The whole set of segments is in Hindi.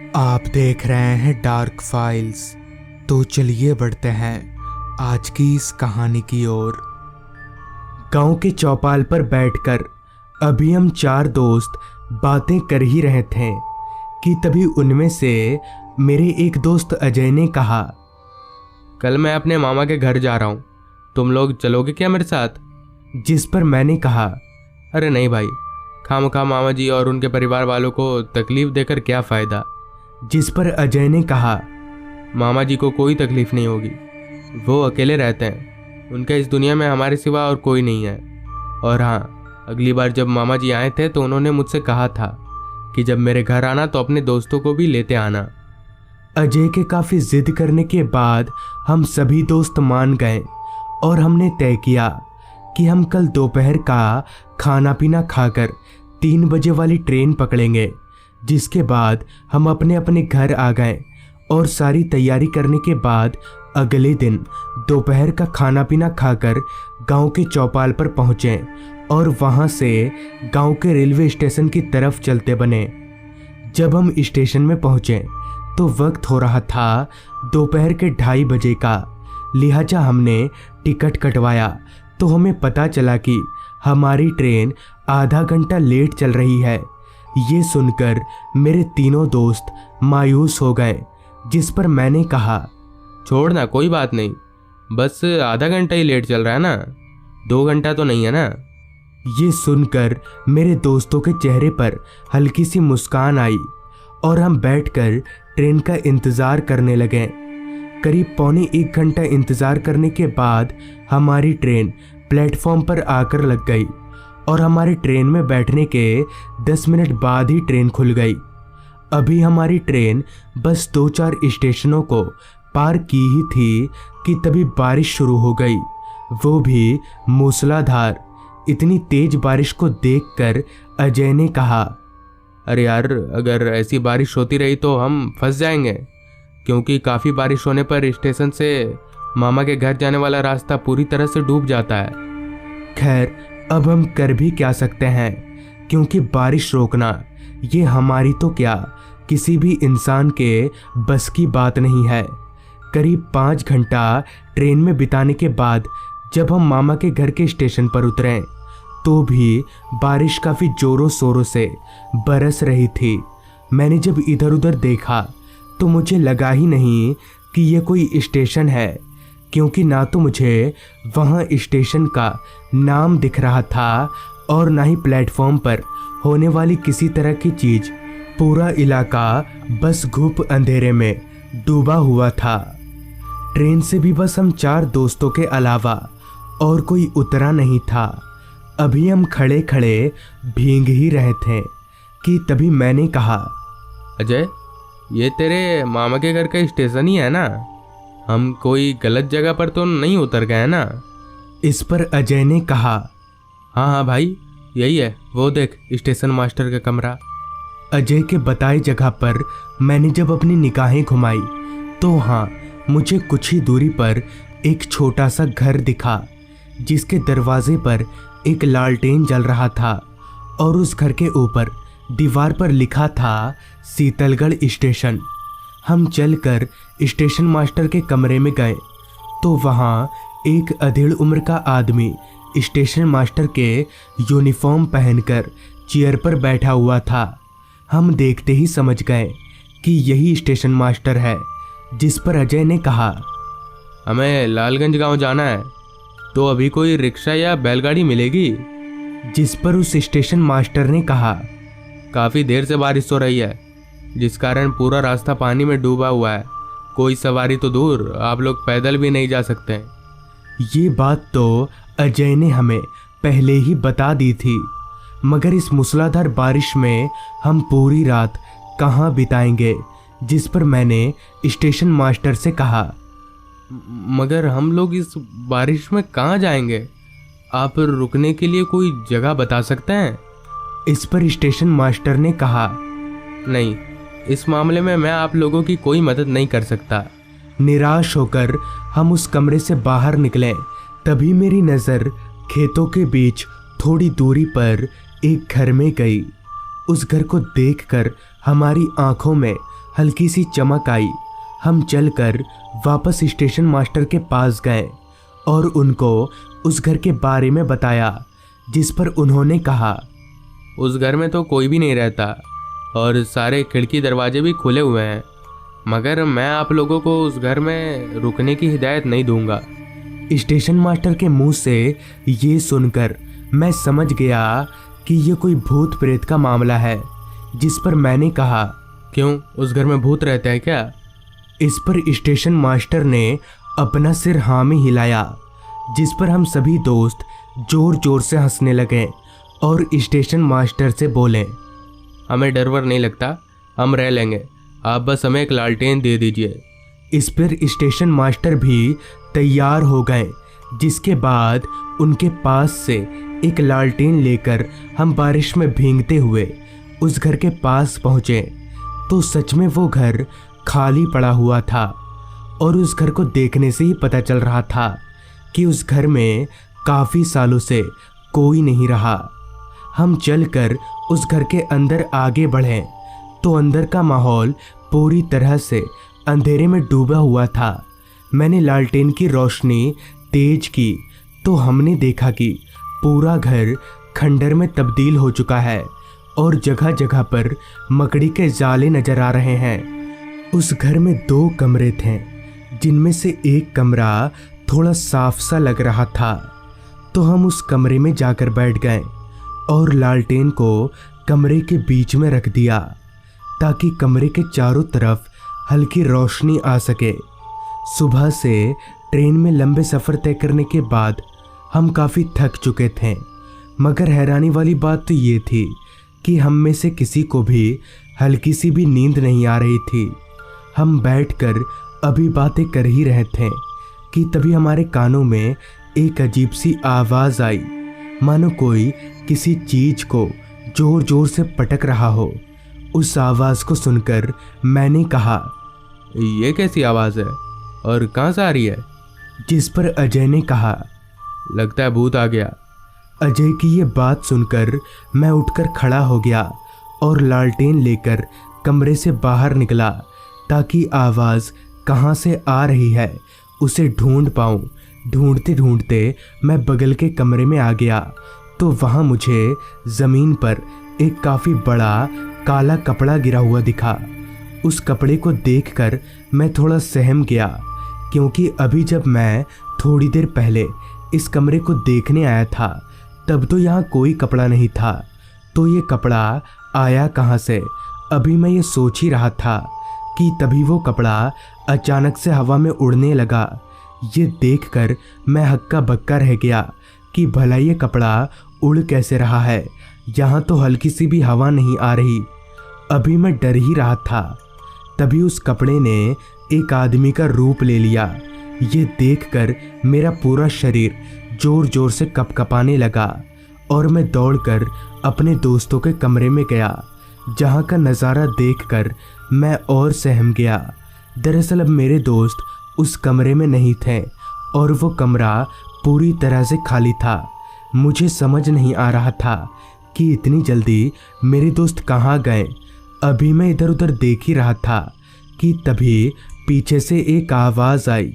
आप देख रहे हैं डार्क फाइल्स। तो चलिए बढ़ते हैं आज की इस कहानी की ओर। गांव के चौपाल पर बैठकर अभी हम चार दोस्त बातें कर ही रहे थे कि तभी उनमें से मेरे एक दोस्त अजय ने कहा, कल मैं अपने मामा के घर जा रहा हूँ, तुम लोग चलोगे क्या मेरे साथ? जिस पर मैंने कहा, अरे नहीं भाई, खामखा मामा जी और उनके परिवार वालों को तकलीफ देकर क्या फ़ायदा। जिस पर अजय ने कहा, मामा जी को कोई तकलीफ नहीं होगी, वो अकेले रहते हैं, उनके इस दुनिया में हमारे सिवा और कोई नहीं है। और हाँ, अगली बार जब मामा जी आए थे तो उन्होंने मुझसे कहा था कि जब मेरे घर आना तो अपने दोस्तों को भी लेते आना। अजय के काफ़ी जिद करने के बाद हम सभी दोस्त मान गए और हमने तय किया कि हम कल दोपहर का खाना पीना खाकर 3 बजे वाली ट्रेन पकड़ेंगे, जिसके बाद हम अपने अपने घर आ गए और सारी तैयारी करने के बाद अगले दिन दोपहर का खाना पीना खाकर गांव के चौपाल पर पहुँचे और वहां से गांव के रेलवे स्टेशन की तरफ चलते बने। जब हम स्टेशन में पहुँचे तो वक्त हो रहा था दोपहर के 2:30 बजे का, लिहाजा हमने टिकट कटवाया तो हमें पता चला कि हमारी ट्रेन आधा घंटा लेट चल रही है। ये सुनकर मेरे तीनों दोस्त मायूस हो गए, जिस पर मैंने कहा, छोड़ ना, कोई बात नहीं, बस आधा घंटा ही लेट चल रहा है ना, 2 घंटा तो नहीं है ना। ये सुनकर मेरे दोस्तों के चेहरे पर हल्की सी मुस्कान आई और हम बैठकर ट्रेन का इंतज़ार करने लगे। करीब 1.25 घंटा इंतज़ार करने के बाद हमारी ट्रेन प्लेटफॉर्म पर आकर लग गई और हमारी ट्रेन में बैठने के 10 मिनट बाद ही ट्रेन खुल गई। अभी हमारी ट्रेन बस 2-4 स्टेशनों को पार की ही थी कि तभी बारिश शुरू हो गई, वो भी मूसलाधार। इतनी तेज बारिश को देखकर अजय ने कहा, अरे यार, अगर ऐसी बारिश होती रही तो हम फंस जाएंगे, क्योंकि काफ़ी बारिश होने पर स्टेशन से मामा के घर जाने वाला रास्ता पूरी तरह से डूब जाता है। खैर, अब हम कर भी क्या सकते हैं, क्योंकि बारिश रोकना ये हमारी तो क्या किसी भी इंसान के बस की बात नहीं है। करीब 5 घंटा ट्रेन में बिताने के बाद जब हम मामा के घर के स्टेशन पर उतरे तो भी बारिश काफ़ी ज़ोरों शोरों से बरस रही थी। मैंने जब इधर उधर देखा तो मुझे लगा ही नहीं कि ये कोई स्टेशन है, क्योंकि ना तो मुझे वहाँ स्टेशन का नाम दिख रहा था और ना ही प्लेटफॉर्म पर होने वाली किसी तरह की चीज़। पूरा इलाका बस घुप अंधेरे में डूबा हुआ था। ट्रेन से भी बस हम 4 दोस्तों के अलावा और कोई उतरा नहीं था। अभी हम खड़े खड़े भीग ही रहे थे कि तभी मैंने कहा, अजय, ये तेरे मामा के घर का स्टेशन ही है ना? हम कोई गलत जगह पर तो नहीं उतर गए ना? इस पर अजय ने कहा, हाँ हाँ भाई, यही है, वो देख स्टेशन मास्टर का कमरा। अजय के बताई जगह पर मैंने जब अपनी निगाहें घुमाई तो हाँ, मुझे कुछ ही दूरी पर एक छोटा सा घर दिखा, जिसके दरवाजे पर एक लालटेन जल रहा था और उस घर के ऊपर दीवार पर लिखा था शीतलगढ़ स्टेशन। हम चलकर स्टेशन मास्टर के कमरे में गए तो वहाँ एक अधेड़ उम्र का आदमी स्टेशन मास्टर के यूनिफॉर्म पहनकर चेयर पर बैठा हुआ था। हम देखते ही समझ गए कि यही स्टेशन मास्टर है। जिस पर अजय ने कहा, हमें लालगंज गांव जाना है, तो अभी कोई रिक्शा या बैलगाड़ी मिलेगी? जिस पर उस स्टेशन मास्टर ने कहा, काफ़ी देर से बारिश हो रही है, जिस कारण पूरा रास्ता पानी में डूबा हुआ है, कोई सवारी तो दूर, आप लोग पैदल भी नहीं जा सकते। ये बात तो अजय ने हमें पहले ही बता दी थी, मगर इस मूसलाधार बारिश में हम पूरी रात कहाँ बिताएंगे। जिस पर मैंने स्टेशन मास्टर से कहा, मगर हम लोग इस बारिश में कहाँ जाएंगे? आप रुकने के लिए कोई जगह बता सकते हैं? इस पर स्टेशन मास्टर ने कहा, नहीं, इस मामले में मैं आप लोगों की कोई मदद नहीं कर सकता। निराश होकर हम उस कमरे से बाहर निकले। तभी मेरी नज़र खेतों के बीच थोड़ी दूरी पर एक घर में गई उस घर को देखकर हमारी आंखों में हल्की सी चमक आई। हम चलकर वापस स्टेशन मास्टर के पास गए और उनको उस घर के बारे में बताया, जिस पर उन्होंने कहा, उस घर में तो कोई भी नहीं रहता और सारे खिड़की दरवाजे भी खुले हुए हैं, मगर मैं आप लोगों को उस घर में रुकने की हिदायत नहीं दूंगा। स्टेशन मास्टर के मुंह से ये सुनकर मैं समझ गया कि ये कोई भूत प्रेत का मामला है, जिस पर मैंने कहा, क्यों, उस घर में भूत रहते हैं क्या? इस पर स्टेशन मास्टर ने अपना सिर हाँ में हिलाया, जिस पर हम सभी दोस्त जोर जोर से हंसने लगे और स्टेशन मास्टर से बोले, हमें डर वर नहीं लगता, हम रह लेंगे, आप बस हमें एक लालटेन दे दीजिए। इस पर स्टेशन मास्टर भी तैयार हो गए, जिसके बाद उनके पास से एक लालटेन लेकर हम बारिश में भीगते हुए उस घर के पास पहुँचे तो सच में वो घर खाली पड़ा हुआ था और उस घर को देखने से ही पता चल रहा था कि उस घर में काफ़ी सालों से कोई नहीं रहा। हम चलकर उस घर के अंदर आगे बढ़े तो अंदर का माहौल पूरी तरह से अंधेरे में डूबा हुआ था। मैंने लालटेन की रोशनी तेज की तो हमने देखा कि पूरा घर खंडर में तब्दील हो चुका है और जगह जगह पर मकड़ी के जाले नजर आ रहे हैं। उस घर में 2 कमरे थे, जिनमें से एक कमरा थोड़ा साफ सा लग रहा था। तो हम उस कमरे में जाकर बैठ गए और लालटेन को कमरे के बीच में रख दिया ताकि कमरे के चारों तरफ हल्की रोशनी आ सके। सुबह से ट्रेन में लंबे सफ़र तय करने के बाद हम काफ़ी थक चुके थे, मगर हैरानी वाली बात तो ये थी कि हम में से किसी को भी हल्की सी भी नींद नहीं आ रही थी। हम बैठकर अभी बातें कर ही रहे थे कि तभी हमारे कानों में एक अजीब सी आवाज़ आई, मानो कोई किसी चीज़ को जोर जोर से पटक रहा हो। उस आवाज़ को सुनकर मैंने कहा, ये कैसी आवाज़ है और कहाँ से आ रही है? जिस पर अजय ने कहा, लगता है भूत आ गया। अजय की ये बात सुनकर मैं उठकर खड़ा हो गया और लालटेन लेकर कमरे से बाहर निकला ताकि आवाज़ कहाँ से आ रही है उसे ढूंढ पाऊँ। ढूंढते ढूंढते मैं बगल के कमरे में आ गया तो वहाँ मुझे ज़मीन पर एक काफ़ी बड़ा काला कपड़ा गिरा हुआ दिखा। उस कपड़े को देखकर मैं थोड़ा सहम गया, क्योंकि अभी जब मैं थोड़ी देर पहले इस कमरे को देखने आया था तब तो यहाँ कोई कपड़ा नहीं था, तो ये कपड़ा आया कहाँ से? अभी मैं ये सोच ही रहा था कि तभी वो कपड़ा अचानक से हवा में उड़ने लगा। ये देखकर मैं हक्का बक्का रह गया कि भला ये कपड़ा उड़ कैसे रहा है, यहाँ तो हल्की सी भी हवा नहीं आ रही। अभी मैं डर ही रहा था, तभी उस कपड़े ने एक आदमी का रूप ले लिया। ये देखकर मेरा पूरा शरीर जोर जोर से कपकपाने लगा और मैं दौड़कर अपने दोस्तों के कमरे में गया, जहाँ का नज़ारा देखकर मैं और सहम गया। दरअसल अब मेरे दोस्त उस कमरे में नहीं थे और वो कमरा पूरी तरह से खाली था। मुझे समझ नहीं आ रहा था कि इतनी जल्दी मेरे दोस्त कहाँ गए। अभी मैं इधर उधर देख ही रहा था कि तभी पीछे से एक आवाज़ आई,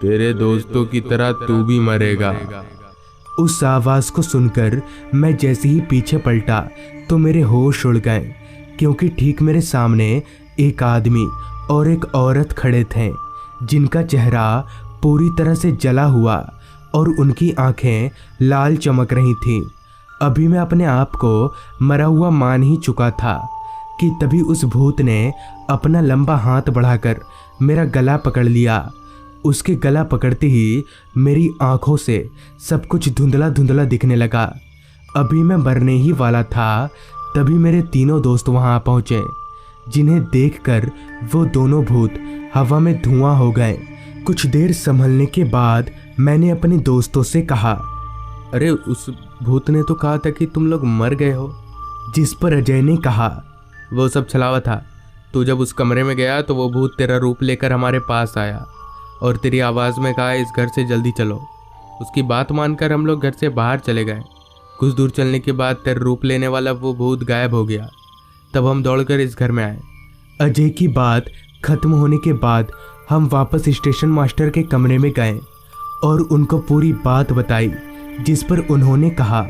तेरे दोस्तों की तरह तू भी मरेगा। उस आवाज़ को सुनकर मैं जैसे ही पीछे पलटा तो मेरे होश उड़ गए, क्योंकि ठीक मेरे सामने एक आदमी और एक औरत खड़े थे, जिनका चेहरा पूरी तरह से जला हुआ और उनकी आंखें लाल चमक रही थीं। अभी मैं अपने आप को मरा हुआ मान ही चुका था कि तभी उस भूत ने अपना लंबा हाथ बढ़ाकर मेरा गला पकड़ लिया। उसके गला पकड़ते ही मेरी आंखों से सब कुछ धुंधला धुंधला दिखने लगा। अभी मैं मरने ही वाला था, तभी मेरे तीनों दोस्त वहां पहुंचे, जिन्हें देखकर वो दोनों भूत हवा में धुआं हो गए। कुछ देर संभलने के बाद मैंने अपने दोस्तों से कहा, अरे उस भूत ने तो कहा था कि तुम लोग मर गए हो। जिस पर अजय ने कहा, वो सब छलावा था। तू जब उस कमरे में गया तो वो भूत तेरा रूप लेकर हमारे पास आया और तेरी आवाज़ में कहा, इस घर से जल्दी चलो। उसकी बात मानकर हम लोग घर से बाहर चले गए। कुछ दूर चलने के बाद तेरा रूप लेने वाला वो भूत गायब हो गया। तब हम दौड़कर इस घर में आए। अजय की बात खत्म होने के बाद हम वापस स्टेशन मास्टर के कमरे में गए और उनको पूरी बात बताई, जिस पर उन्होंने कहा,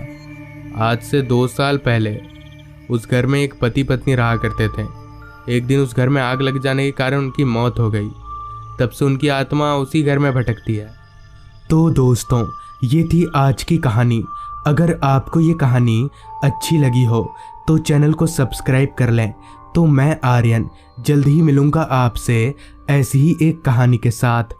आज से 2 साल पहले उस घर में एक पति पत्नी रहा करते थे। एक दिन उस घर में आग लग जाने के कारण उनकी मौत हो गई। तब से उनकी आत्मा उसी घर में भटकती है। तो दोस्तों, ये थी आज की कहानी। अगर आपको ये कहानी अच्छी लगी हो तो चैनल को सब्सक्राइब कर लें। तो मैं आर्यन जल्द ही मिलूंगा आपसे ऐसी ही एक कहानी के साथ।